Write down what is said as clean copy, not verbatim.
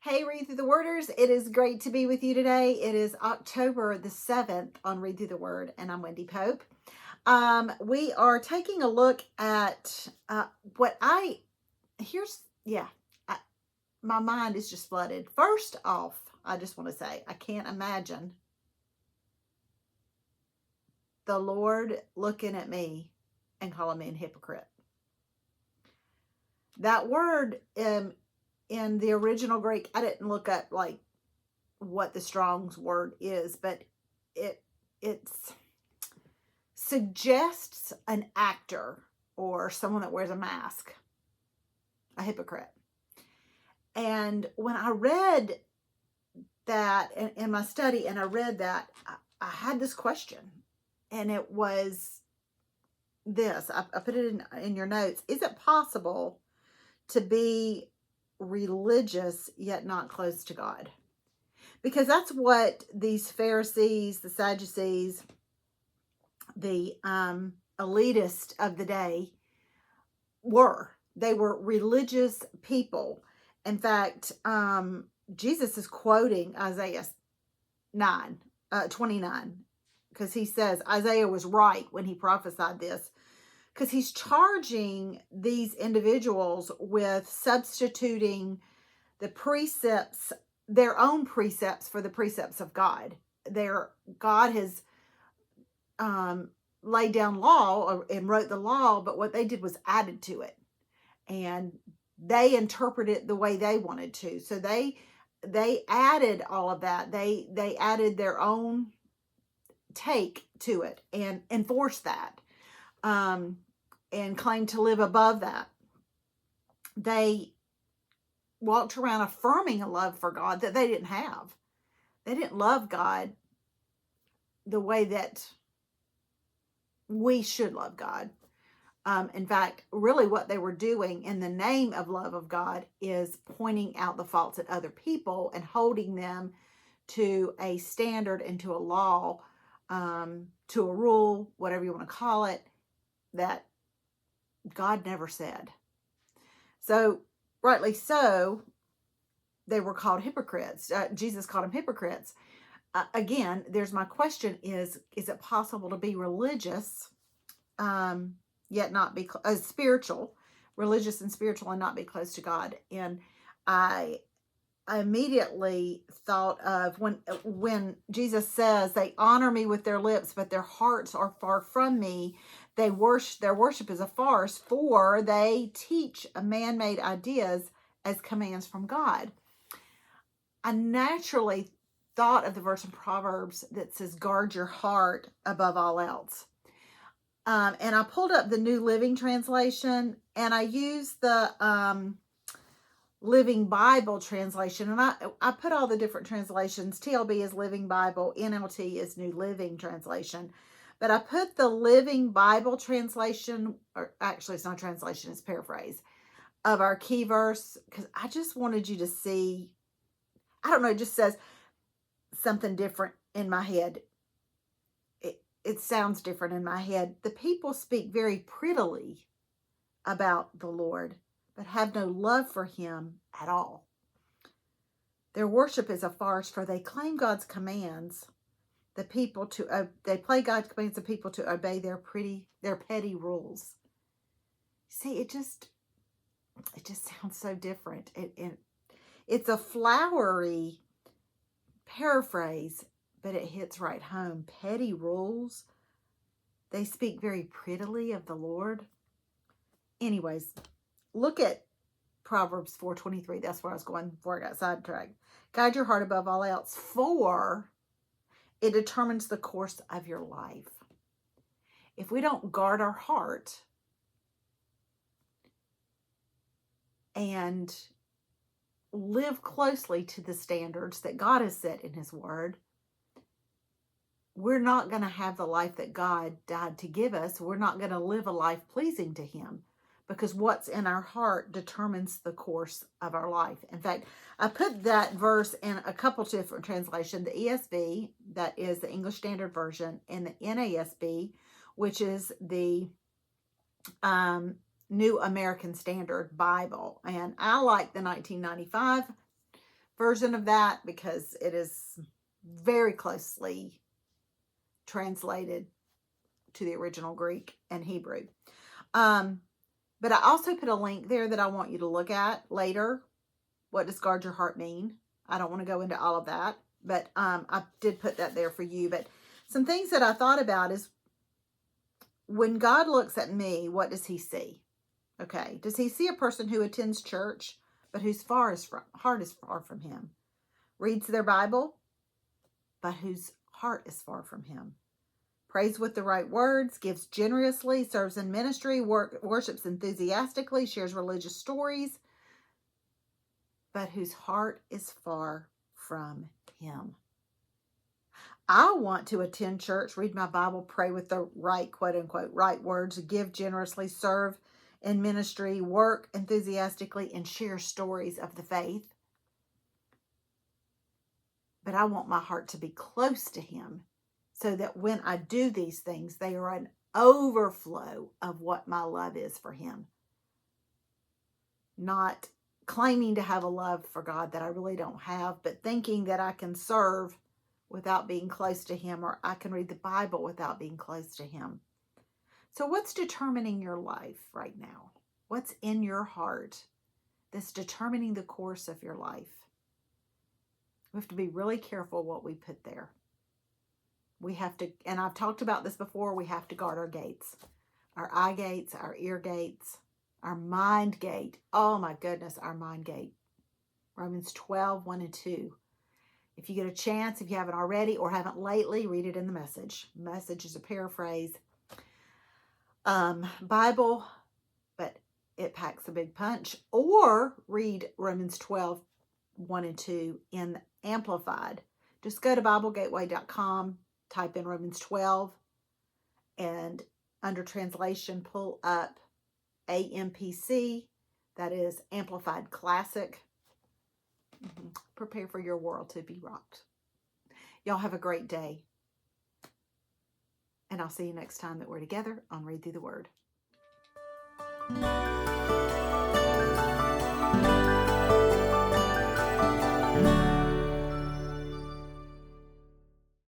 Hey, Read Through the Worders. It is great to be with you today. It is October the 7th on Read Through the Word, and I'm Wendy Pope. We are taking a look at my mind is just flooded. First off, I just want to say, I can't imagine the Lord looking at me and calling me a hypocrite. That word, in the original Greek, I didn't look up like what the Strong's word is, but it suggests an actor or someone that wears a mask, a hypocrite. And when I read that in my study, and I read that, I had this question, and it was this. I put it in your notes. Is it possible to be religious yet not close to God? Because that's what these Pharisees, the Sadducees, the elitist of the day were. They were religious people. In fact, Jesus is quoting Isaiah 29, because he says Isaiah was right when he prophesied this, because he's charging these individuals with substituting the precepts, their own precepts, for the precepts of God. God has laid down law and wrote the law, but what they did was added to it, and they interpreted it the way they wanted to. So they added all of that. They added their own take to it and enforced that, and claimed to live above that. They walked around affirming a love for God that they didn't have. They didn't love God the way that we should love God. In fact, really what they were doing in the name of love of God is pointing out the faults in other people and holding them to a standard and to a law, to a rule, whatever you want to call it, that God never said. So, rightly so, they were called hypocrites. Jesus called them hypocrites. Again, there's my question is it possible to be religious, yet not be spiritual, religious and spiritual, and not be close to God? And I immediately thought of when Jesus says they honor me with their lips, but their hearts are far from me. Their worship is a farce, for they teach man-made ideas as commands from God. I naturally thought of the verse in Proverbs that says, guard your heart above all else. And I pulled up the New Living Translation, and I used the Living Bible translation. And I put all the different translations. TLB is Living Bible. NLT is New Living Translation. But I put the Living Bible translation, or actually it's not translation, it's paraphrase, of our key verse, because I just wanted you to see, I don't know, it just says something different in my head. It sounds different in my head. The people speak very prettily about the Lord, but have no love for him at all. Their worship is a farce, for they claim God's commands, they play God's commands the people to obey their petty rules. See, it just sounds so different. It's a flowery paraphrase, but it hits right home. Petty rules. They speak very prettily of the Lord. Anyways, look at Proverbs 4:23. That's where I was going before I got sidetracked. Guide your heart above all else, for it determines the course of your life. If we don't guard our heart and live closely to the standards that God has set in his word, we're not going to have the life that God died to give us. We're not going to live a life pleasing to him, because what's in our heart determines the course of our life. In fact, I put that verse in a couple different translations. The ESV, that is the English Standard Version, and the NASB, which is the New American Standard Bible. And I like the 1995 version of that because it is very closely translated to the original Greek and Hebrew. But I also put a link there that I want you to look at later. What does guard your heart mean? I don't want to go into all of that, but I did put that there for you. But some things that I thought about is, when God looks at me, what does he see? Okay. Does he see a person who attends church, but whose heart is far from him? Reads their Bible, but whose heart is far from him? Prays with the right words, gives generously, serves in ministry, worships enthusiastically, shares religious stories, but whose heart is far from him. I want to attend church, read my Bible, pray with the right, quote unquote, right words, give generously, serve in ministry, work enthusiastically, and share stories of the faith. But I want my heart to be close to him, so that when I do these things, they are an overflow of what my love is for him. Not claiming to have a love for God that I really don't have, but thinking that I can serve without being close to him, or I can read the Bible without being close to him. So what's determining your life right now? What's in your heart that's determining the course of your life? We have to be really careful what we put there. We have to, and I've talked about this before, we have to guard our gates. Our eye gates, our ear gates, our mind gate. Oh my goodness, our mind gate. Romans 12, 1 and 2. If you get a chance, if you haven't already or haven't lately, read it in the Message. Message is a paraphrase Bible, but it packs a big punch. Or read Romans 12, 1 and 2 in Amplified. Just go to BibleGateway.com, type in Romans 12, and under translation, pull up AMPC, that is Amplified Classic. Prepare for your world to be rocked. Y'all have a great day. And I'll see you next time that we're together on Read Through the Word.